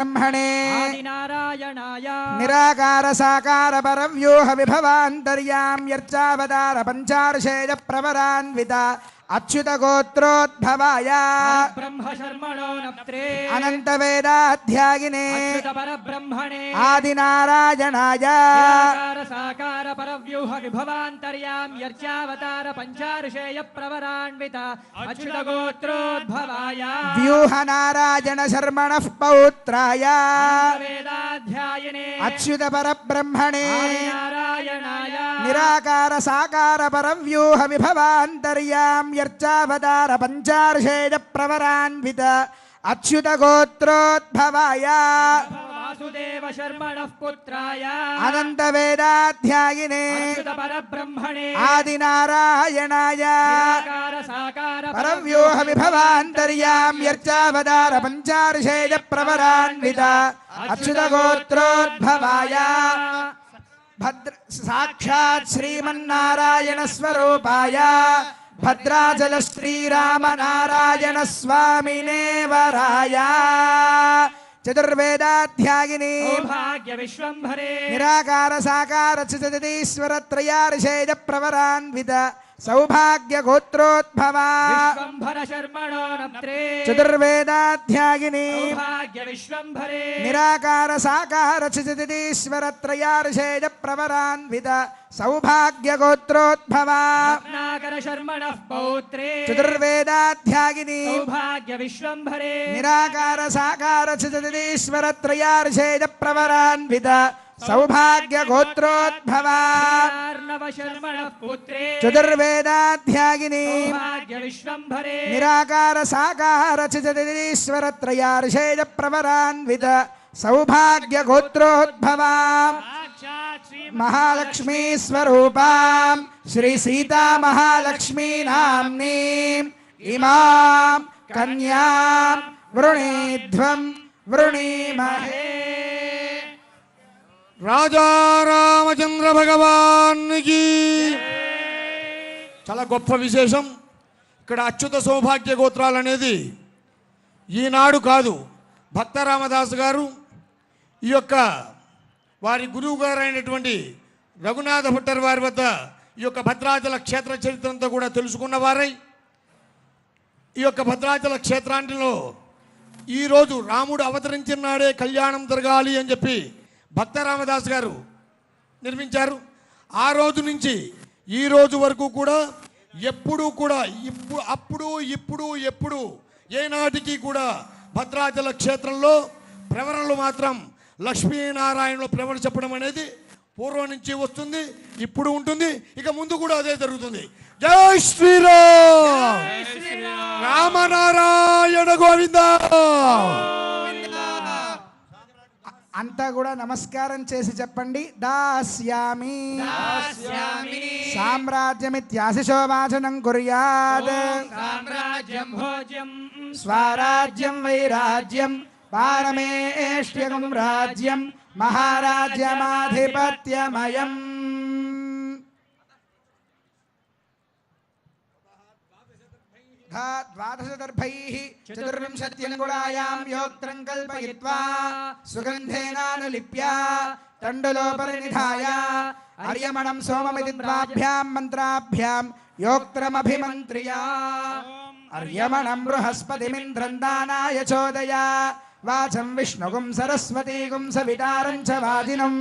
ब्रह्मणे आदिनारायणाय निराकार साकार परव्यूह विभवान्तर्याम्यर्चावतार पंचार्षेय प्रवरान्विता अच्युत गोत्रोद्भवाय ब्रह्म शर्मणो नप्त्रे अनंत वेदाध्यायिने अच्युत परब्रह्मणे आदिनारायणाय निराकार साकार परव्यूह विभवान्तर्याम्यर्चावतार पंचार्षेय प्रवरान्विता अच्युत गोत्रोद्भवाय व्यूह नारायण शर्मणः पौत्राय वेदाध्यायिने अच्युत परब्रह्मणे आदिनारायणाय निराकार साकार परव्यूह विभवान्तर्याम्यर्चावतार पंचार्षेय प्रवरान्वित अच्युत गोत्रोद्भवाय वासुदेव शर्मणः पुत्राय अनंत वेदाध्यायिने अच्युत परब्रह्मणे आदिनारायणाय निराकार साकार परव्यूह विभवान्तर्याम्यर्चावतार पंचार्षेय प्रवरान्वित अच्युत गोत्रोद्भवाय भद्र साक्षात् श्रीमन्नारायण स्वरूपाय भद्राचल श्रीराम नारायण स्वामिने वराय चतुर्वेदाध्यायिनी सौभाग्य विश्वंभरे निराकार साकार चिदतीश्वर त्रयार्षेय प्रवरान्वित सौभाग्य गोत्रोद्भवा विश्वंभर शर्मणो नप्त्रे चतुर्वेदाध्यायिनी सौभाग्य विश्वंभरे निराकार साकार चिदतीश्वर त्रयार्षेय प्रवरान्वित सौभाग्य गोत्रोद्भवा रत्नाकर शर्मणः पौत्रे चतुर्वेदाध्यायिनी सौभाग्य विश्वंभरे निराकार साकार चिदतीश्वर त्रयार्षेय प्रवरान्वित सौभाग्य गोत्रोद्भवा अर्णव शर्मणः पुत्रे चतुर्वेदाध्यायिनी सौभाग्य विश्वंभरे निराकार साकार चिदतीश्वर त्रयार्षेय प्रवरान्वित सौभाग्य गोत्रोद्भवा साक्षात् श्री महालक्ष्मी स्वरूपां श्री सीता महालक्ष्मी नाम्नीं इमां कन्यां वृणीध्वं वृणीमहे రాజా రామచంద్ర భగవానికి చాలా గొప్ప విశేషం. ఇక్కడ అచ్యుత సౌభాగ్య గోత్రాలు అనేది ఈనాడు కాదు, భక్త రామదాసు గారు ఈ యొక్క వారి గురువు గారు అయినటువంటి రఘునాథ భట్టర్ వారి వద్ద ఈ యొక్క భద్రాచల క్షేత్ర చరిత్రంతో కూడా తెలుసుకున్నవారై ఈ యొక్క భద్రాచల క్షేత్రాంటిలో ఈరోజు రాముడు అవతరించిన నాడే కళ్యాణం జరగాలి అని చెప్పి భక్త రామదాస్ గారు నిర్మించారు. ఆ రోజు నుంచి ఈ రోజు వరకు కూడా ఎప్పుడూ కూడా ఎప్పుడు ఏనాటికి కూడా భద్రాచల క్షేత్రంలో ప్రవరణలు మాత్రం లక్ష్మీనారాయణలో ప్రవరణ చెప్పడం అనేది పూర్వం నుంచి వస్తుంది, ఇప్పుడు ఉంటుంది, ఇక ముందు కూడా అదే జరుగుతుంది. జై శ్రీరామ్, రామనారాయణ గోవింద. అంతా కూడా నమస్కారం చేసి చెప్పండి. దాస్యామి సామ్రాజ్యమిత్యాశిషో వాచనం కుర్యాత్ సామ్రాజ్యం భోజ్యం స్వరాజ్యం వైరాజ్యం పారమేష్ట్యకం రాజ్యం మహారాజ్యమాధిపత్యమయం. ద్వాదశదర్భైః చతుర్వింశత్యంగుళాయాం యోక్త్రం కల్పయిత్వా సుగంధేనానులిప్య తండులోపరినిధాయ అర్యమణం సోమమితి ద్వాభ్యాం మంత్రాభ్యాం యోక్త్రమభిమంత్ర్య అర్యమణం బృహస్పతిమింద్రం దానాయ చోదయ వాచం విష్ణుగుం సరస్వతీగుం సవితారం చ వాజినం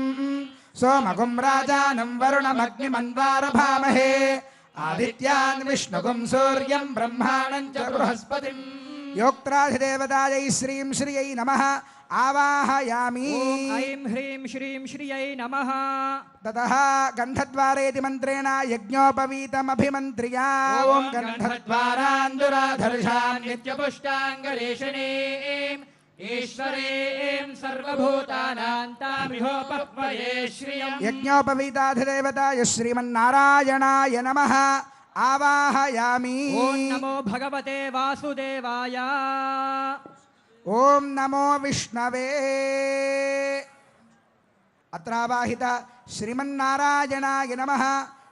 సోమగుం రాజానం వరుణమగ్నిమన్వారభామహే ఆదిత్యాన్ విష్ణుగుం సూర్యం బ్రహ్మాణం చ బృహస్పతిం. యోక్త్రాధిదేవతాయై శ్రీం శ్రియై నమః ఆవాహయామి. ఐం హ్రీం శ్రీం శ్రియై నమః. తతః గంధద్వారేతి మంత్రేణ యజ్ఞోపవీతమభిమంత్ర్య. ఓం గంధద్వారాందురాధర్షాం నిత్యపుష్టాంగరేషణీం ఈశ్వరీం సర్వభూతానాం తామిహోపహ్వయే శ్రియం. యజ్ఞోపవీతాధిదేవతాయ శ్రీమన్నారాయణాయ నమః ఆవాహయామి. ఓం నమో భగవతే వాసుదేవాయ. ఓం నమో విష్ణవే. అత్రావాహిత శ్రీమన్నారాయణాయ నమః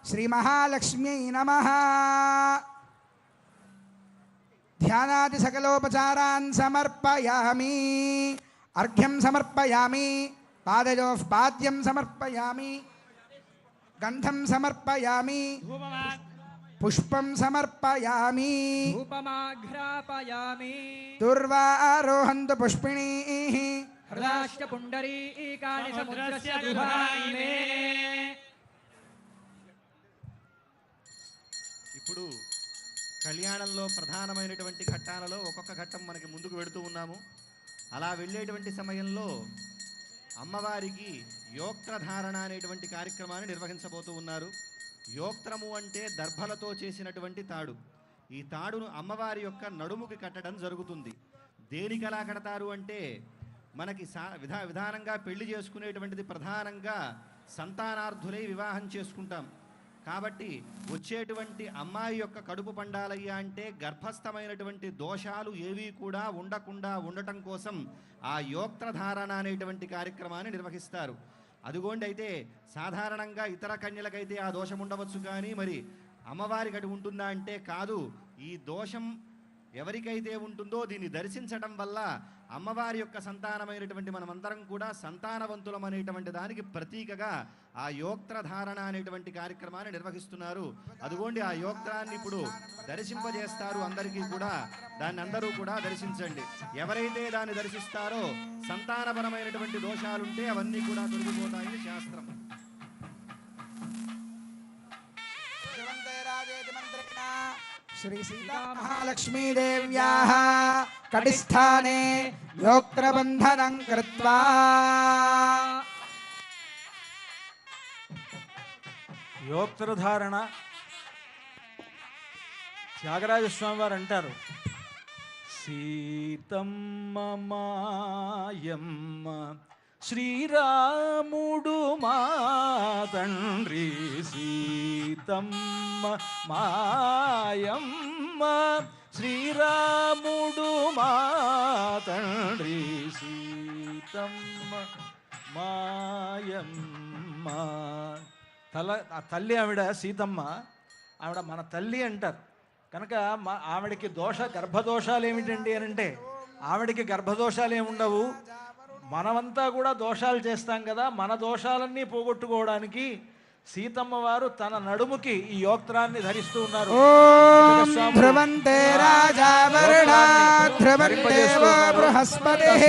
శ్రీమహాలక్ష్మ్యై నమః. ध्यानादि सकलोपचारान् समर्पयामि. अर्घ्यं समर्पयामि पादयोः पाद्यं समर्पयामि गन्धं समर्पयामि पुष्पं समर्पयामि धूपमाघ्रापयामि दुर्वारोहन्तु पुष्पिणीः हृदाश्च पुण्डरीकानि समुद्रस्य दुहानि मे ఇప్పుడు కళ్యాణంలో ప్రధానమైనటువంటి ఘట్టాలలో ఒక్కొక్క ఘట్టం మనకి ముందుకు వెడుతూ ఉన్నాము. అలా వెళ్ళేటువంటి సమయంలో అమ్మవారికి యోక్త్రధారణ అనేటువంటి కార్యక్రమాన్ని నిర్వహించబోతూ ఉన్నారు. యోక్త్రము అంటే దర్భలతో చేసినటువంటి తాడు. ఈ తాడును అమ్మవారి యొక్క నడుముకి కట్టడం జరుగుతుంది. దేనికి ఎలా కడతారు అంటే మనకి విధానంగా పెళ్లి చేసుకునేటువంటిది ప్రధానంగా సంతానార్థులై వివాహం చేసుకుంటాం. కాబట్టి వచ్చేటువంటి అమ్మాయి యొక్క కడుపు పండాలయ్యా అంటే గర్భస్థమైనటువంటి దోషాలు ఏవీ కూడా ఉండకుండా ఉండటం కోసం ఆ యోక్త్రధారణ అనేటువంటి కార్యక్రమాన్ని నిర్వహిస్తారు. అదిగోండి అయితే సాధారణంగా ఇతర కన్యలకైతే ఆ దోషం ఉండవచ్చు, కానీ మరి అమ్మవారికి అటు ఉంటుందా అంటే కాదు. ఈ దోషం ఎవరికైతే ఉంటుందో దీన్ని దర్శించడం వల్ల అమ్మవారి యొక్క సంతానమైనటువంటి మనమందరం కూడా సంతానవంతులం అనేటువంటి దానికి ప్రతీకగా ఆ యోక్త్రధారణ అనేటువంటి కార్యక్రమాన్ని నిర్వహిస్తున్నారు. అదిగోండి ఆ యోక్త్రాన్ని ఇప్పుడు దర్శింపజేస్తారు అందరికీ కూడా. దాన్ని అందరూ కూడా దర్శించండి. ఎవరైతే దాన్ని దర్శిస్తారో సంతానపరమైనటువంటి దోషాలుంటే అవన్నీ కూడా తొలగిపోతాయని శాస్త్రం. श्री सीता महालक्ष्मी देव्याः कटिस्थाने योक्त्रबन्धनं कृत्वा యోక్త్రధారణ త్యాగరాజస్వామి వారు అంటారు, సీతమ్మ మాయమ్మ శ్రీరాముడు మా తండ్రి, సీతమ్మ మాయమ్మ శ్రీరాముడు మా తండ్రి, సీతమ్మ మాయమ్మ. ఆ తల్లి ఆవిడ సీతమ్మ, ఆవిడ మన తల్లి అంటారు కనుక ఆవిడకి గర్భదోషాలు ఏమిటండి అని అంటే ఆవిడకి గర్భదోషాలు ఏముండవు. మనమంతా కూడా దోషాలు చేస్తాం కదా, మన దోషాలన్నీ పోగొట్టుకోవడానికి సీతమ్మ వారు తన నడుముకి ఈ యోక్త్రాన్ని ధరిస్తూ ఉన్నారు. ధ్రువంతే రాజా వరుణా ధ్రువందేవో బృహస్పతిః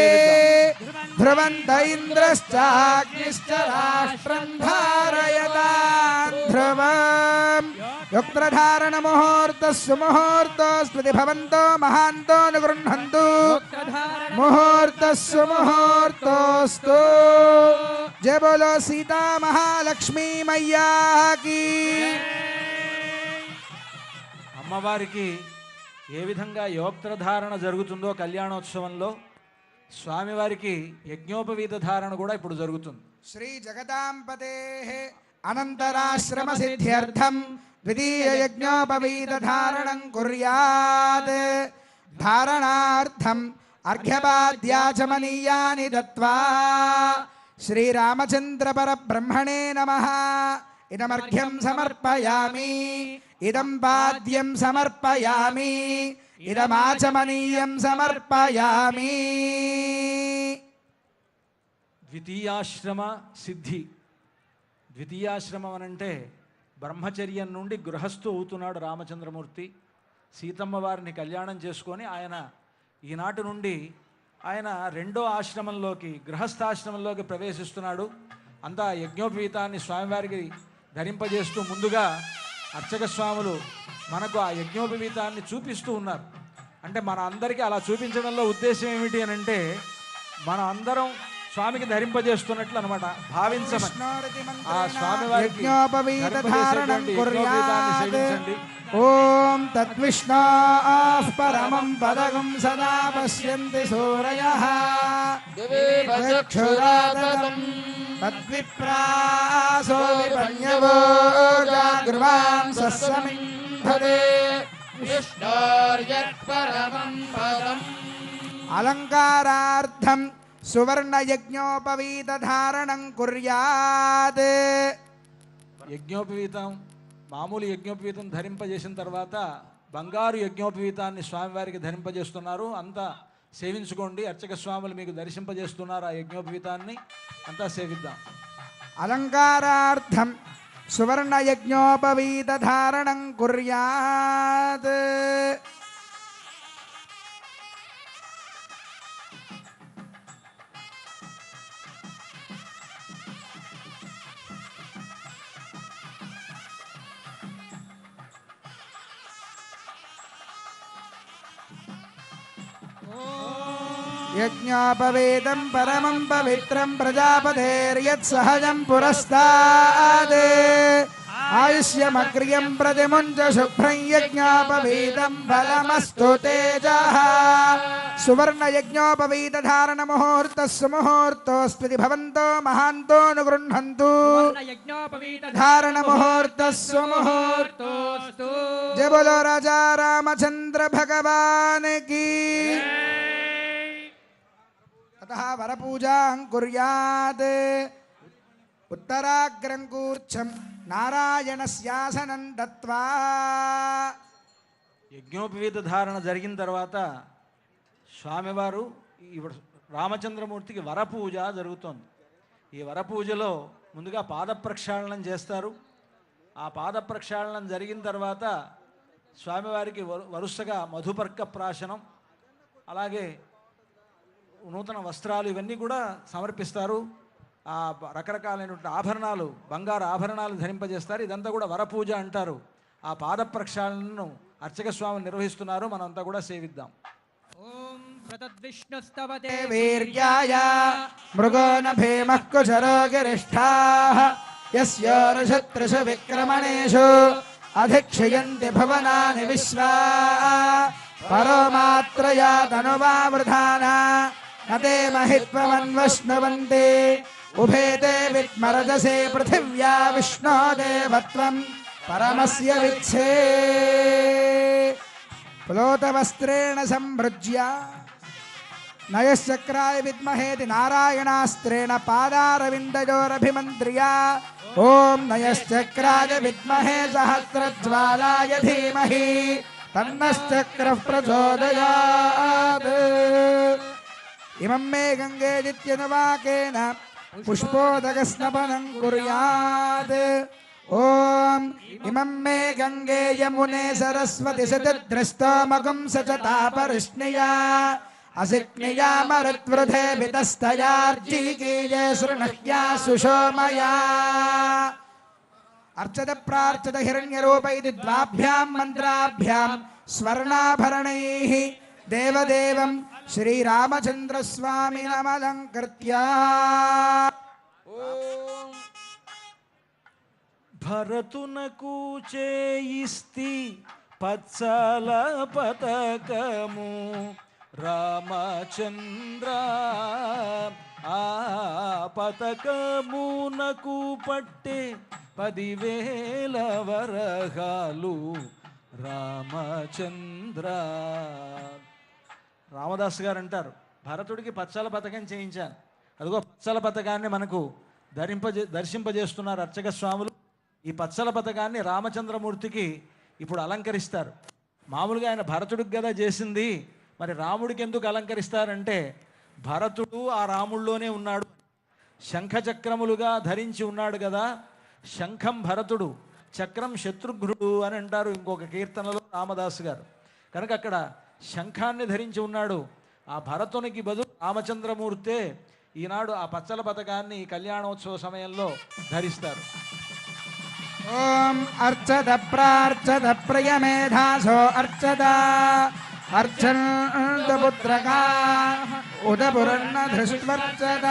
ధ్రువంత ఇంద్రశ్చాగ్నిశ్చ రాష్ట్రం ధారయతాం ధ్రువం. యోక్త్రధారణ ముహూర్తః సుముహూర్తో స్మృతి భవంతో మహాంతో అనుగృహంతు ముహూర్తః సుముహూర్తోస్తు. జయ బోలో సీతా మహాలక్ష్మీ మయ్యా కీ. అమ్మవారికి ఏ విధంగా యోక్త్రధారణ జరుగుతుందో కళ్యాణోత్సవంలో స్వామివారికి యజ్ఞోపవీత ధారణ కూడా ఇప్పుడు జరుగుతుంది. శ్రీ జగదాంపతే అనంతరాశ్రమ సిద్ధ్యర్థం ద్వితీయ యజ్ఞోపవీత ధారణం కుర్యాత్. ధారణార్థం అర్ఘ్యపాద్యాచమనీయాని దత్వా శ్రీరామచంద్ర పరబ్రహ్మణే నమః. ఇదమర్ఘ్యం సమర్పయామి, ఇదం పాద్యం సమర్పయామి, ఇదమాచమనీయం సమర్పయామి. ద్వితీయాశ్రమ సిద్ధి. ద్వితీయాశ్రమం అనంటే బ్రహ్మచర్యం నుండి గృహస్థు అవుతున్నాడు రామచంద్రమూర్తి. సీతమ్మ వారిని కళ్యాణం చేసుకొని ఆయన ఈనాటి నుండి ఆయన రెండో ఆశ్రమంలోకి గృహస్థాశ్రమంలోకి ప్రవేశిస్తున్నాడు. అంతా యజ్ఞోపవీతాన్ని స్వామివారికి ధరింపజేస్తూ ముందుగా అర్చక స్వాములు మనకు ఆ యజ్ఞోపవీతాన్ని చూపిస్తూ ఉన్నారు. అంటే మన అందరికీ అలా చూపించడంలో ఉద్దేశం ఏమిటి అని అంటే మన అందరం స్వామికి ధరింపజేస్తున్నట్లు అనమాట భావించమని. ఆ స్వామివారికి సేవించండి. ఓం తద్విష్ణాః పరమం పదగం సదా పశ్యంతి సూరయః చక్షురాతతం తద్విప్రాసో విపన్యవో జాగృవాం సస్సమింధతే విష్ణోర్యత్పరమం పదం. అలంకారార్థం సువర్ణ యజ్ఞోపవీత ధారణం కుర్యాత్. యజ్ఞోపవీతం మామూలు యజ్ఞోపవీతం ధరింపజేసిన తర్వాత బంగారు యజ్ఞోపవీతాన్ని స్వామివారికి ధరింపజేస్తున్నారు. అంతా సేవించుకోండి. అర్చక స్వాములు మీకు దర్శింపజేస్తున్నారు ఆ యజ్ఞోపవీతాన్ని. అంతా సేవిద్దాం. అలంకారార్థం సువర్ణయజ్ఞోపవీత ధారణం కుర్యాత్. యజ్ఞోపవేతం పరమం పవిత్రం ప్రజాపతేర్యత్సహజం పురస్తాద్ ఆయుష్యమగ్ర్యం ప్రతిముంచ శుభ్రం యజ్ఞోపవీతం ఫలమస్తు తేజః. సువర్ణ యజ్ఞోపవీత ధారణ ముహూర్త సుముహూర్తోస్పతి భవంతో మహాంతో అనుగృహంతు. ధారణ ముహూర్త సుముహూర్తోస్తు. జయ బోలో రాజా రామచంద్ర భగవాన్ కీ. ततः वरपूजां कुर्यात्. उत्तराग्रं कूर्चं नारायणस्यासनं दत्त्वा. యజ్ఞోపవీత ధారణ జరిగిన తర్వాత స్వామివారు ఇప్పుడు రామచంద్రమూర్తికి వరపూజ జరుగుతోంది. ఈ వరపూజలో ముందుగా పాద ప్రక్షాళనం చేస్తారు. ఆ పాద ప్రక్షాళనం జరిగిన తర్వాత స్వామివారికి వరుసగా మధుపర్క ప్రాశనం, అలాగే నూతన వస్త్రాలు ఇవన్నీ కూడా సమర్పిస్తారు. ఆ రకరకాలైనటువంటి ఆభరణాలు, బంగారు ఆభరణాలు ధరింపజేస్తారు. ఇదంతా కూడా వరపూజ అంటారు. ఆ పాద ప్రక్షాళనను అర్చక స్వామి నిర్వహిస్తున్నారు. మనంతా కూడా సేవిద్దాం. ఓం ప్రతద్విష్ణుస్తవతే వీర్యాయ మృగో నభేమః కుశరో గిరిష్ఠాః యస్యోరుషత్రిషు విక్రమణేషు అధిక్షయంతి భువనాని విశ్వా పరో మాత్రయా తనువావృధానా నతే మహిత్వమన్వశ్నువంతే ఉభేతే విద్మరజసే పృథివ్యా విష్ణో దేవత్వం పరమస్య విచ్చే. ప్లోతవస్త్రేణ సంభృజ్య నయశ్చక్రాయ విద్మహేతి నారాయణాస్త్రేణ పాదారవిందయోరభిమంత్ర్య. ఓం నయశ్చక్రాయ విద్మహే సహస్రజ్వాలాయ ధీమహి తన్నశ్చక్రః ప్రచోదయాత్. ఇమం మే గంగేదిత్యనువాకేన పుష్పోదకస్నపనం కుర్యాత్. ఓం ఇమం మే గంగే యమునే సరస్వతి సతద్రష్టోమగుం సచతాపరిష్ణియా అసిక్నియా మరుత్వృధే వితస్తయార్జీకీయే శృణహ్యా సుషోమయా. అర్చత ప్రార్చత హిరణ్యరూపైతి ద్వాభ్యాం మంత్రాభ్యాం స్వర్ణాభరణైః దేవదేవం శ్రీరామచంద్రస్వామినమలంకృత్య. భరతునకు చేయిస్తి పచ్చల పతకము రామచంద్ర, ఆ పతకమునకు పట్టే 10,000 వరహాలు రామచంద్ర. రామదాస్ గారు అంటారు, భరతుడికి పచ్చల పతకం చేయించాను. అదిగో పచ్చల పతకాన్ని మనకు దర్శింపజేస్తున్నారు అర్చక స్వాములు. ఈ పచ్చల పతకాన్ని రామచంద్రమూర్తికి ఇప్పుడు అలంకరిస్తారు. మామూలుగా ఆయన భరతుడికి కదా చేసింది, మరి రాముడికి ఎందుకు అలంకరిస్తారంటే భరతుడు ఆ రాముల్లోనే ఉన్నాడు, శంఖచక్రములుగా ధరించి ఉన్నాడు కదా. శంఖం భరతుడు, చక్రం శత్రుఘ్నుడు అని అంటారు ఇంకొక కీర్తనలో రామదాసు గారు. కనుక అక్కడ శంఖాన్ని ధరించి ఉన్నాడు. ఆ భరతునికి బదులు రామచంద్రమూర్తే ఈనాడు ఆ పచ్చల పతకాన్ని ఈ కళ్యాణోత్సవ సమయంలో ధరిస్తారు. ఓం అర్చత ప్రార్చత ప్రియమేధాసో అర్చత అర్చంత పుత్రకా ఉదపురన్న ధృష్ట్వర్చత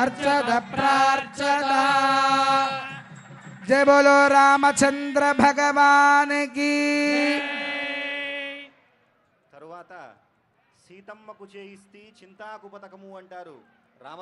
అర్చత ప్రార్చత. జయ బోలో రామచంద్ర భగవాన్ కీ. తరువాత సీతమ్మకు చేయిస్తే చింతాకు పతకము అంటారు.